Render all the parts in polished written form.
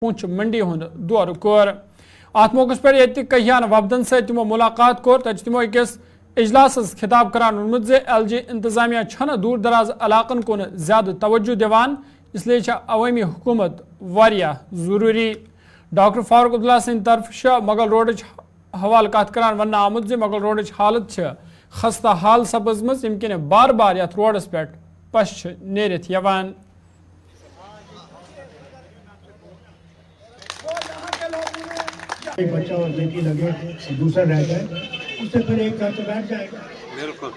ونچ منڈی ہند دور کور ات موقع پہ یہ کہیان وفدن ستمو ملاقات کور تمو اکس اجلاس خطاب کران ونمت ایل جی انتظامیہ چھنہ دور دراز علاقن کن زیادہ توجہ دیوان اس لیے عوامی حکومت واریاہ ضروری ڈاکٹر فاروق عبداللہ سند طرف مغل روڈ حوالہ کت کران ون آمت مغل روڈ حالت خستہ حال سپزمز یم کن بار بار یت روڈس پہ پش نیرت یوان ایک بچہ اور بیٹی لگے دوسرا رہ جائے اس سے پھر ایک گھر تو بیٹھ جائے گا. بالکل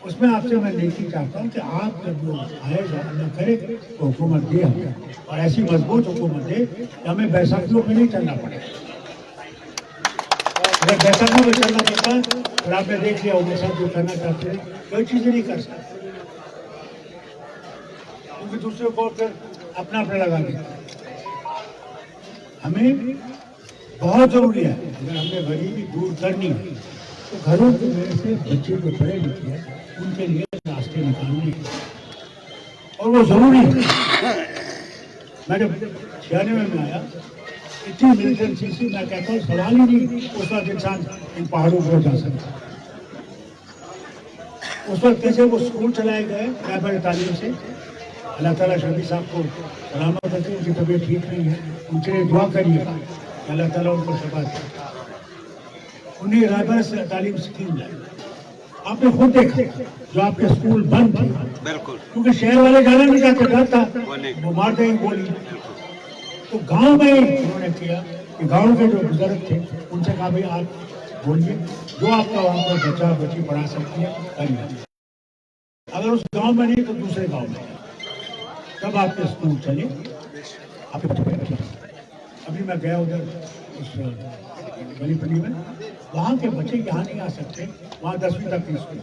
اس میں آپ سے میں نیکی چاہتا ہوں کہ آپ جب وہ آئے گا اللہ کرے تو حکومت دے ہمیں اور ایسی مضبوط حکومت دے کہ ہمیں بیساکھیوں پہ نہیں چلنا پڑے. اگر بیساکھیوں پہ چلنا پڑتا پھر آپ نے دیکھ لیا وہ ساتھ جو کرنا چاہتے ہیں کوئی چیزیں نہیں کر سکتے کیونکہ دوسرے کو پھر اپنا اپنا لگا دیتے ہیں. ہمیں بہت ضروری ہے اگر ہم نے غریبی دور کرنی ہے تو گھروں کے میرے سے بچے جو پڑھے لکھے ہیں ان کے لیے راستے نکالنے اور وہ ضروری ہے. میں جب 96 میں آیا اتنی ملیٹنسی سے میں کہتا ہوں سوال ہی نہیں اس وقت انسان ان پہاڑوں پر جا سکتا. اس وقت کیسے وہ اسکول چلائے گئے رہبر تعلیم سے. اللہ تعالیٰ شفیع صاحب کو سلامت رکھے ان کی طبیعت ٹھیک نہیں ہے ان کے لیے دعا کریے گا اللہ تعالیٰ ان کو شفا دے. انہیں رہبر سے تعلیم اسکیم لائی. آپ نے خود دیکھا جو آپ کے اسکول بند تھے بالکل کیونکہ شہر والے جانا نہیں چاہتے ڈر تھا وہ مار دیں گے گولی. تو گاؤں میں انہوں نے کیا کہ گاؤں کے جو بزرگ تھے ان سے کہا بھائی آپ بولیے جو آپ کا وہاں پر بچہ بچی پڑھا سکتی ہے کریے. اگر اس گاؤں میں نہیں تو دوسرے گاؤں میں تب آپ کے اسکول چلے آپ کے بچے پڑھے. ابھی میں گیا ادھر اس گلی پلی میں وہاں کے بچے یہاں نہیں آ سکتے وہاں 10ویں تک کی اسکول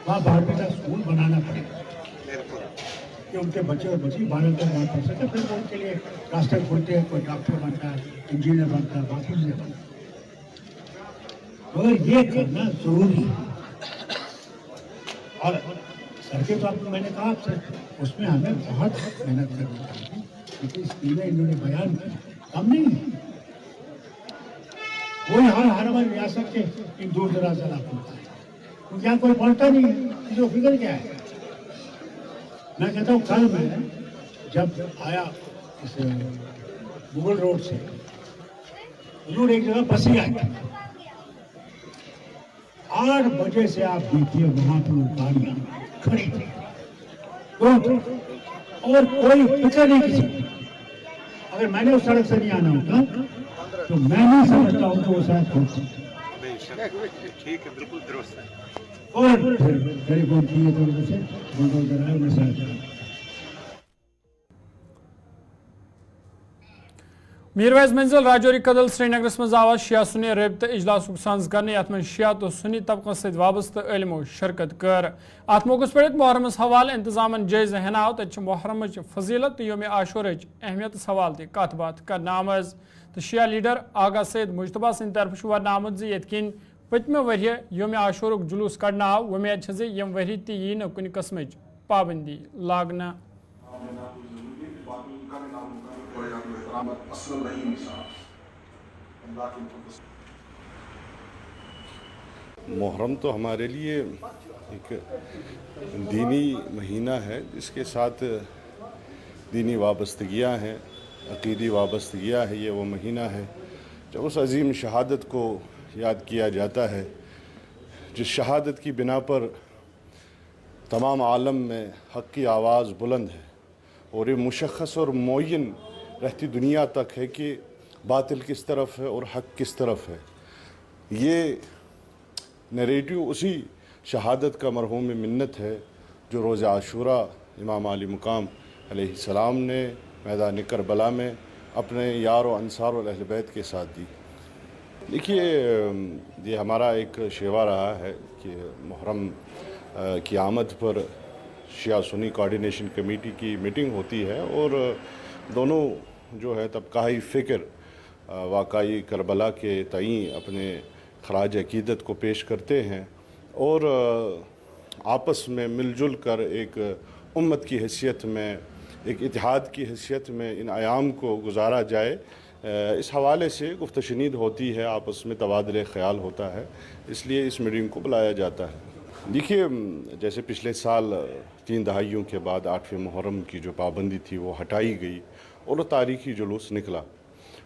وہاں 12ویں تک اسکول بنانا پڑے کہ ان کے بچے اور بچی 12 تک وہاں پڑھ سکتے. پھر وہ ان کے لیے راستے کھلتے ہیں کوئی ڈاکٹر بنتا ہے انجینئر بنتا ہے باقی چیزیں بنتا ہے. مگر یہ کرنا ضروری ہے اور سڑکیں تو آپ کو میں نے کہا آپ سے اس میں ہمیں بہت محنت کرنی چاہیے کیونکہ اسکیمیں انہوں نے بیان کی کم نہیں ہے. وہی ہر ہماری ریاست کے ان دور دراز علاقوں کا کیونکہ یہاں کوئی پڑھتا نہیں ہے اس کو فکر کیا ہے. میں کہتا ہوں کل میں جب آیا اس مغل روڈ سے ضرور ایک جگہ بسی آئی 8 بجے سے آپ دیکھیے وہاں پہ وہ گاڑیاں کھڑی تھی اور کوئی فکر نہیں کسی. اگر میں نے اس سڑک سے نہیں آنا ہوتا تو میں نہیں سمجھتا ہوں کہ وہ شاید ہوتا ٹھیک ہے بالکل درست ہے. اور پھر غریب کی طرف سے گوگل کرائے میں ساتھ میرویز منزل راجوری کدل سری نگرس مز آواز شیعہ سنی رابطہ اجلاس سانز کرنے یت من شیعہ تو سنی طبقہ ست وابستہ علمو شرکت کر. ات موقع پہ محرمس حوالہ انتظامن جائزہ ہنا تت محرم فضیلت تو یوم عاشور اہمیت حوالہ تہ کت بات کرنا آمز. تو شیعہ لیڈر آغا سید مجتبہ سند طرف ورنہ آمت یت کن پتمہ ورہ یوم عاشور جلوس کڑنا آو ومید چھ یم ورہ تہ یی نہ کن قسمچ پابندی لاگنا. محرم تو ہمارے لیے ایک دینی مہینہ ہے جس کے ساتھ دینی وابستگیاں ہیں عقیدی وابستگیاں ہے. یہ وہ مہینہ ہے جب اس عظیم شہادت کو یاد کیا جاتا ہے جس شہادت کی بنا پر تمام عالم میں حق کی آواز بلند ہے اور یہ مشخص اور معین رہتی دنیا تک ہے کہ باطل کس طرف ہے اور حق کس طرف ہے. یہ نیریٹیو اسی شہادت کا مرحوم منت ہے جو روز عاشورہ امام علی مقام علیہ السلام نے میدان کربلا میں اپنے یار و انصار و اہل بیت کے ساتھ دی. دیکھیے یہ ہمارا ایک شیوا رہا ہے کہ محرم کی آمد پر شیعہ سنی کوارڈینیشن کمیٹی کی میٹنگ ہوتی ہے اور دونوں جو ہے طبقائی فکر واقعی کربلا کے تئیں اپنے خراج عقیدت کو پیش کرتے ہیں اور آپس میں مل جل کر ایک امت کی حیثیت میں ایک اتحاد کی حیثیت میں ان ایام کو گزارا جائے، اس حوالے سے گفت و شنید ہوتی ہے، آپس میں تبادلہ خیال ہوتا ہے، اس لیے اس میٹنگ کو بلایا جاتا ہے۔ دیکھیے، جیسے پچھلے سال 3 دہائیوں کے بعد 8ویں محرم کی جو پابندی تھی وہ ہٹائی گئی اور وہ تاریخی جلوس نکلا،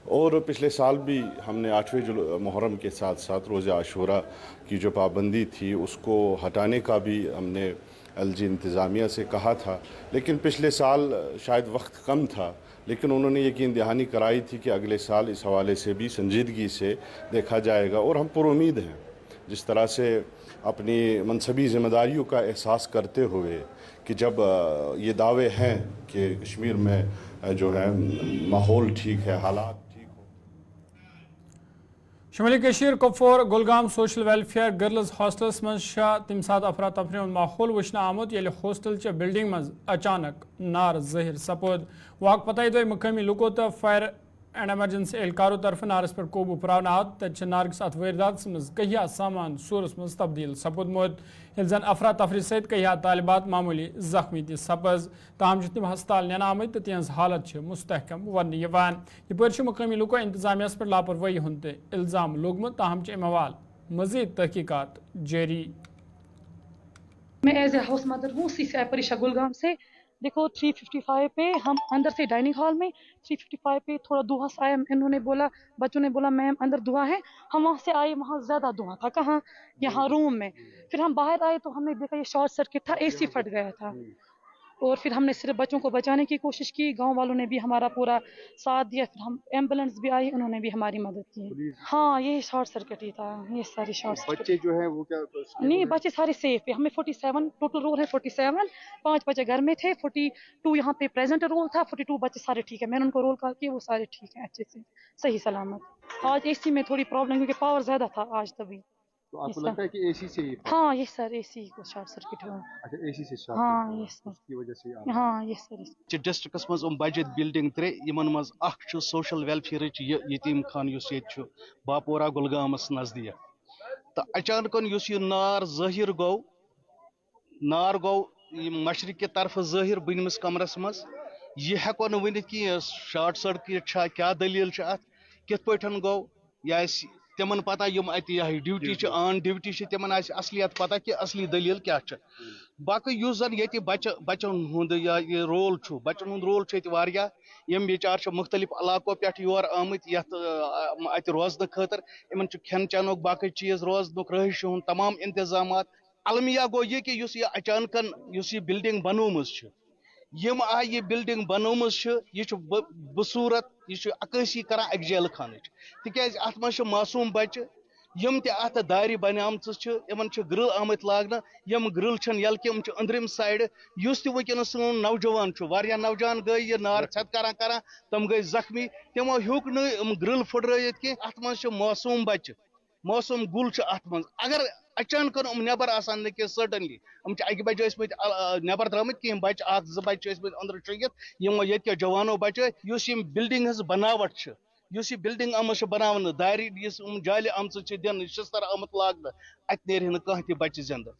اور پچھلے سال بھی ہم نے 8ویں محرم کے ساتھ ساتھ روزہ عاشورہ کی جو پابندی تھی اس کو ہٹانے کا بھی ہم نے LG انتظامیہ سے کہا تھا، لیکن پچھلے سال شاید وقت کم تھا، لیکن انہوں نے یقین دہانی کرائی تھی کہ اگلے سال اس حوالے سے بھی سنجیدگی سے دیکھا جائے گا، اور ہم پر امید ہیں جس طرح سے اپنی منصبی ذمہ داریوں کا احساس کرتے ہوئے کہ جب یہ دعوے ہیں کہ کشمیر میں جو ہے ماحول ٹھیک ہے، حالات ٹھیک ہو۔ شمالی کشیر کپور Gulgam social welfare girls hostels مز تمہ سات افراتفری ہند ماحول وچھن آمت یل ہاسٹل چہ بلڈنگ مز اچانک نار ظاہر سپود۔ واقع پتہ دہ مقامی لوکو تو فائر اینڈ ایمرجنسی اہلکاروں طرف نارس پر قوبو پراؤن آو، تت نارکس ات واردات مز کہیا سامان سورس مز تبدیل سپودمت، یل زن افراتفری ست کہیا طالبات معمولی زخمی تہ سپز، تاہم تم ہسپتال نین آمت تو تہذ حالت مستحکم ون یہ مقامی لوکو انتظامیہ پر لاپرواہی ہند الزام لوگمت، تاہم ام حوالہ مزید تحقیقات جاری۔ میں ایز اے ہاؤس مدر ہوں CCI پریشا گلگام سے۔ دیکھو 355 پہ ہم اندر سے ڈائننگ ہال میں 355 پہ تھوڑا دھواں آیا، انہوں نے بولا، بچوں نے بولا میم اندر دھواں ہے، ہم وہاں سے آئے، وہاں زیادہ دھواں تھا، کہاں؟ یہاں روم میں۔ پھر ہم باہر آئے تو ہم نے دیکھا یہ شارٹ سرکٹ تھا، AC پھٹ گیا تھا، اور پھر ہم نے صرف بچوں کو بچانے کی کوشش کی، گاؤں والوں نے بھی ہمارا پورا ساتھ دیا، پھر ہم ایمبولینس بھی آئی، انہوں نے بھی ہماری مدد کی۔ ہاں یہی شارٹ سرکٹ ہی تھا، یہ ساری شارٹ سرکٹ۔ بچے جو ہیں وہ کیا؟ نہیں بچے سارے سیف ہے، ہمیں 47 ٹوٹل رول ہے، 47 5 بچے گھر میں تھے، 42 یہاں پہ پریزنٹ رول تھا، 42 بچے سارے ٹھیک ہے، میں نے ان کو رول کال کیا، وہ سارے ٹھیک ہیں اچھے سے صحیح سلامت۔ آج AC میں تھوڑی پرابلم کیونکہ پاور زیادہ تھا آج تبھی۔ تو آپ کو لگتا ہے کہ AC سے ہی؟ ہاں یس سر AC کو شارٹ سرکٹ ہوا۔ اچھا AC سے شارٹ؟ ہاں یس سر، اس کی وجہ سے ہاں یس سر۔ ڈسٹرکس مز بجت بلڈنگ 3 یمن مز اخ سوشل ویلفیئر یتیم خان اس یہ باپورہ گلگامس نزدیک، تو اچانکن اس یہ نار ظاہر گو مشرق کی طرف ظاہر بنمس کمرس مز، یہ ہیکو نہ ونت کہ شارٹ سرکٹ کیا دلیل ات کت پٹھن گو، یہ تمن پتہ یم ات ڈیوٹی آن ڈیوٹی تمن اصلیت پتہ کہ اصلی دلیل کیا باقی اس زن یہ بچن ہند یہ رول بچن ہند رول یم بیچار مختلف علاقوں پہ یور آمت یت ات روزن خاطر ان کھین چینک باقی چیز روزن رہائش ہند تمام انتظامات۔ المیہ گو یہ کہ اس یہ اچانکن اس یہ بلڈنگ بنومز یم آئی یہ بلڈنگ بنومز یہ بصورت یہ عکاسی کران اک جیل خانچ، تکیاز ات مز معصوم بچہ یم تہ ات دارِ بنیامژ ان گرل آمت لاگنہ، یم گرل چھن یلکہ اندرم سائڈ اس تہ ونکس سون نوجوان واریاہ نوجوان گئی یہ نار ژھت کران تم گئی زخمی، تمو ہیوک نہ گرل پھٹرائت کی، ات مز معصوم بچہ معصوم گل ات مز، اگر اچانکن نبر آسان نہ کہ سرٹنلی اکہ بجہ ٲسمٕتۍ نبر درامت کھین بچہ اکھ زٕ بچہ ٲسمٕتۍ اندر چُھکِتھ یم یتکیو جوانو بچہ اس یم بلڈنگ ہز بناوٹ اس یہ بلڈنگ آمت بناونہ دارِ یس جالہِ آمژ دن شستر آمت لاگنہ ات نیرِ نہ کانٛہہ تہِ بچہ زندہ۔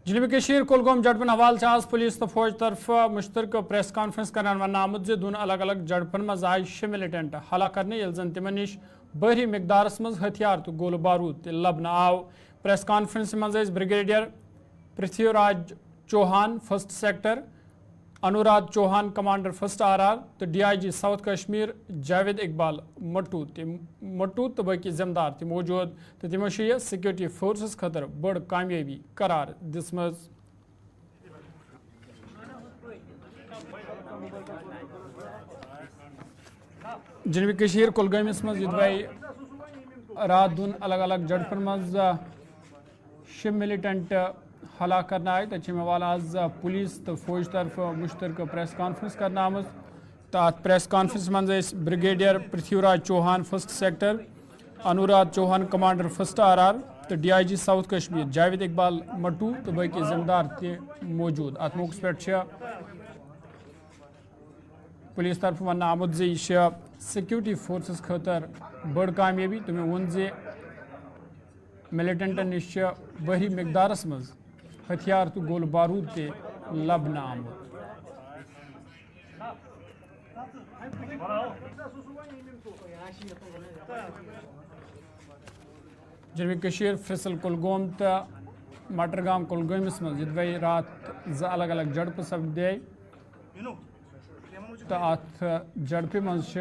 جنوبی کشیر کلگوم جڑپن حوالہ آز پولیس تو فوج طرف مشترکہ پریس کانفرنس کران ون آمت دون الگ الگ جڑپن مز آئی 6 ملیٹنٹ ہلاک کرنے یل زن تمن نش بحری مقدارس مز ہتھیار تو گول بارود تہ لبنہ آو۔ پریس کانفرنس مز brigadier Prithvi Raj Chauhan 1st sector, انوراد چوہان کمانڈر 1st RR تو DIG ساؤتھ کشمیر جاوید اقبال مٹو تو باقی ذمہ دار تہ موجود، تو تمو یہ سیکورٹی فورسز خاطر بڑ کامیابی قرار دسمز۔ جنوبی کشیر کلگامس مز رات دون الگ الگ جڑپن مز 6 ملیٹنٹ ہلاک کرنا آئی، تچہ حوالہ آز پولیس تو فوج طرف مشترکہ پریس کانفرنس کرنا آمت، تو ات پریس کانفرنس مز brigadier Prithvi Raj Chauhan 1st sector, انوراد چوہان کمانڈر 1st RR تو DIG ساؤتھ کشمیر جاوید اقبال مٹو تو باقی ذمہ دار تہ موجود۔ ات موقع پہ پولیس طرف ون آمت یہ سیکورٹی فورسز خاطر بڑ کامیابی، تمہیں ون ملیٹنٹن نش بحری مقدارس مز ہتھیار تو گول بارود تہ لبنہٕ آمُت. جنوبی کشیر فصل کُلگوم تہٕ مٹرگام کُلگٲمِس منٛز یِدوے رات زٕ الگ الگ جھڑپہٕ سپدے تہٕ اَتھ جھڑپہِ منٛز چھِ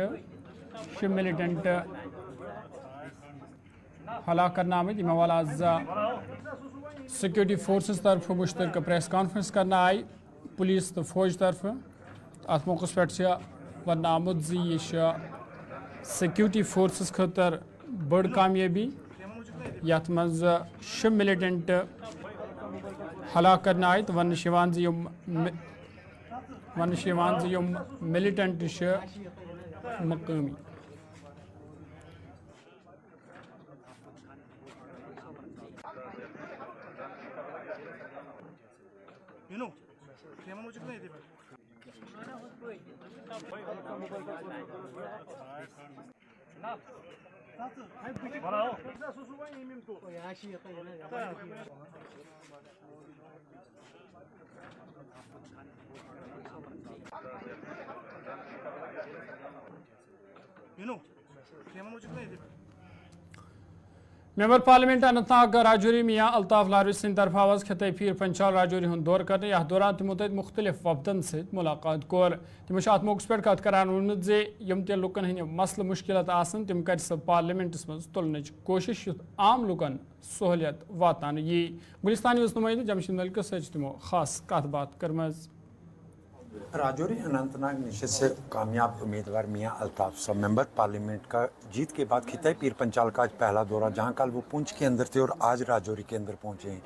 6 مِلِٹنٹ ہلاک کرنہٕ آمٕتۍ. یِمن حوالہٕ آز سیکورٹی فورسز طرفہٕ مُشترکہٕ پریس کانفرنس کرنہٕ آیہِ پولیس تہٕ فوج طرفہٕ. اَتھ موقعس پٮ۪ٹھ چھِ وننہٕ آمُت زِ یہِ چھِ سیکورٹی فورسز خٲطرٕ بٔڑ کامیٲبی یَتھ منٛز 6 مِلِٹنٹ ہلاک کرنہٕ آیہِ تہٕ وننہٕ چھِ یِوان زِ یِم مِلِٹنٹ چھِ مقٲمی. ممبر پارلیمنٹ اننت ناگ راجوری میاں الطاف لاروی سٕنٛدِ طرفہٕ آواز خطے پیٖر پنچال راجوری ہُنٛد دورٕ کرنہٕ. یتھ دوران تِمو تَتہِ مُختٔلِف وفدن سۭتۍ مُلاقات کوٚر. تِمو چھُ اتھ موقعس پٮ۪ٹھ کتھ کران ووٚنمُت زِ یِم تہِ لُکن ہٕنٛدۍ مسلہٕ مُشکِلات آسن تِم کرِ سۄ پارلِمنٹس منٛز تُلنٕچ کوٗشش یُتھ عام لُکن سہوٗلیت واتناونہٕ یی. گُلِستان نِوٕز نُمٲیندٕ جمشید ملکس سۭتۍ چھِ تِمو خاص کتھ باتھ کٔرمٕژ. راجوری اننت ناگ نشست سے کامیاب امیدوار میاں الطاف صاحب ممبر پارلیمنٹ کا جیت کے بعد خطۂ پیر پنچال کا آج پہلا دورہ، جہاں کل وہ پونچھ کے اندر تھے اور آج راجوری کے اندر پہنچے ہیں.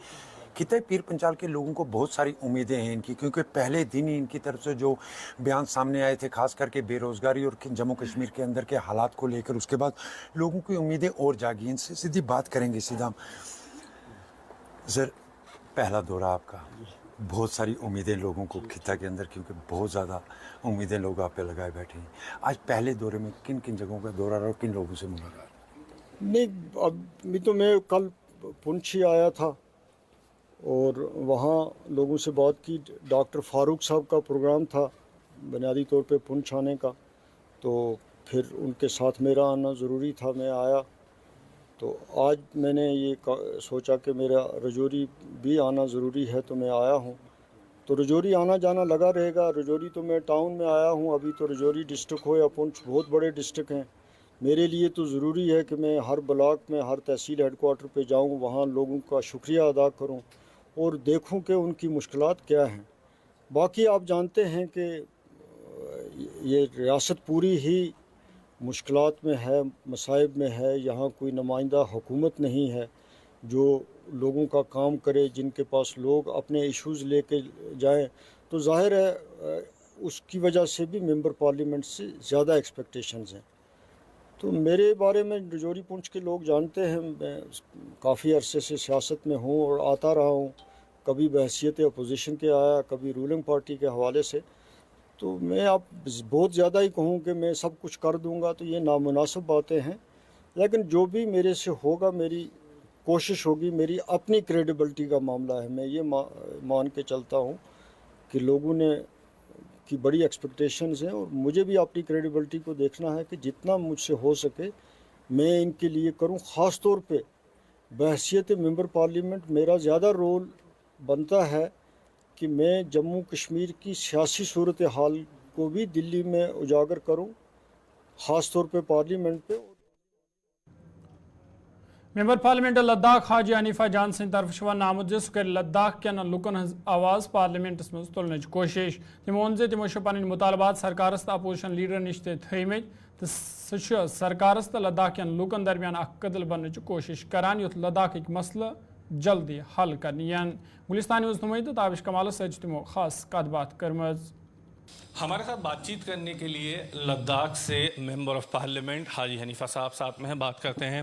خطۂ پیر پنچال کے لوگوں کو بہت ساری امیدیں ہیں ان کی، کیونکہ پہلے دن ہی ان کی طرف سے جو بیان سامنے آئے تھے خاص کر کے بے روزگاری اور جموں کشمیر کے اندر کے حالات کو لے کر، اس کے بعد لوگوں کی امیدیں اور جاگی. ان سے سیدھی بات کریں گے. سیدھا سر، پہلا دورہ آپ کا، بہت ساری امیدیں لوگوں کو خطہ کے اندر، کیونکہ بہت زیادہ امیدیں لوگ آپ پہ لگائے بیٹھے ہیں. آج پہلے دورے میں کن کن جگہوں کا دورہ رہا اور کن لوگوں سے ملاقات؟ نہیں، ابھی تو میں کل پونچھ ہی آیا تھا اور وہاں لوگوں سے بات کی. ڈاکٹر فاروق صاحب کا پروگرام تھا بنیادی طور پہ پونچھ آنے کا، تو پھر ان کے ساتھ میرا آنا ضروری تھا، میں آیا. تو آج میں نے یہ سوچا کہ میرا رجوری بھی آنا ضروری ہے تو میں آیا ہوں. تو رجوری آنا جانا لگا رہے گا. رجوری تو میں ٹاؤن میں آیا ہوں، ابھی تو رجوری ڈسٹرکٹ ہو یا پونچھ بہت بڑے ڈسٹرکٹ ہیں. میرے لیے تو ضروری ہے کہ میں ہر بلاک میں، ہر تحصیل ہیڈ کوارٹر پہ جاؤں، وہاں لوگوں کا شکریہ ادا کروں اور دیکھوں کہ ان کی مشکلات کیا ہیں. باقی آپ جانتے ہیں کہ یہ ریاست پوری ہی مشکلات میں ہے، مصائب میں ہے. یہاں کوئی نمائندہ حکومت نہیں ہے جو لوگوں کا کام کرے، جن کے پاس لوگ اپنے ایشوز لے کے جائیں. تو ظاہر ہے اس کی وجہ سے بھی ممبر پارلیمنٹ سے زیادہ ایکسپیکٹیشنز ہیں. تو میرے بارے میں رجوری پونچھ کے لوگ جانتے ہیں، میں کافی عرصے سے سیاست میں ہوں اور آتا رہا ہوں. کبھی بحیثیت اپوزیشن کے آیا، کبھی رولنگ پارٹی کے حوالے سے. تو میں اب بہت زیادہ ہی کہوں کہ میں سب کچھ کر دوں گا تو یہ نامناسب باتیں ہیں. لیکن جو بھی میرے سے ہوگا، میری کوشش ہوگی. میری اپنی کریڈیبلٹی کا معاملہ ہے. میں یہ مان کے چلتا ہوں کہ لوگوں نے کی بڑی ایکسپیکٹیشنز ہیں اور مجھے بھی اپنی کریڈیبلٹی کو دیکھنا ہے کہ جتنا مجھ سے ہو سکے میں ان کے لیے کروں. خاص طور پہ بحیثیت ممبر پارلیمنٹ میرا زیادہ رول بنتا ہے کہ میں جموں کشمیر کی سیاسی صورتحال کو بھی دلی میں اجاگر کروں، خاص طور پہ پارلیمنٹ پہ. ممبر پارلیمنٹ لداخ حاجی حنیفہ جان سٕنٛدِ طرفہٕ وننہٕ آمُت زِ سُہ کَرِ لداخ کٮ۪ن لُکن ہٕنٛز آواز پارلیمنٹس منٛز تُلنٕچ کوٗشش. تِمو ووٚن زِ تِمو چھِ پنٕنۍ مُطالبات سرکارس تہٕ اپوزیشن لیڈرن نِش تہِ تھٲومٕتۍ تہٕ سُہ چھُ سرکارس تہٕ لداخ کٮ۪ن لُکن درمیان اکھ کٔدٕل بننٕچ کوٗشش کران یُتھ لداخٕکۍ مسلہٕ جلدی حل کرنہٕ یِن. گُلِستان نِوٕز نُمٲیندٕ تابش کمالس سۭتۍ چھِ تِمو خاص کتھ باتھ کٔرمٕژ. ہمارے ساتھ بات چیت کرنے کے لیے لداخ سے ممبر آف پارلیمنٹ حاجی حنیفہ صاحب ساتھ میں ہیں. بات کرتے ہیں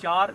4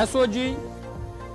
SOG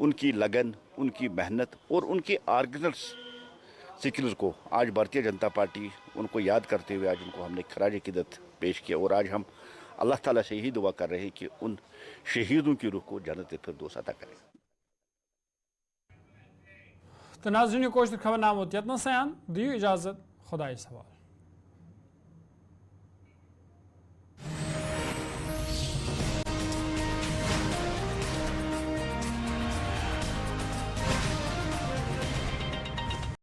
ان کی لگن، ان کی محنت اور ان کے آرگنل سکلز کو آج بھارتیہ جنتا پارٹی ان کو یاد کرتے ہوئے آج ان کو ہم نے خراج عقیدت پیش کیا، اور آج ہم اللہ تعالیٰ سے یہی دعا کر رہے ہیں کہ ان شہیدوں کی روح کو جنت فردوس عطا کرے. تو ناظرین کوشش خبر نامہ یتن سیان دیو اجازت خدا حوالہ.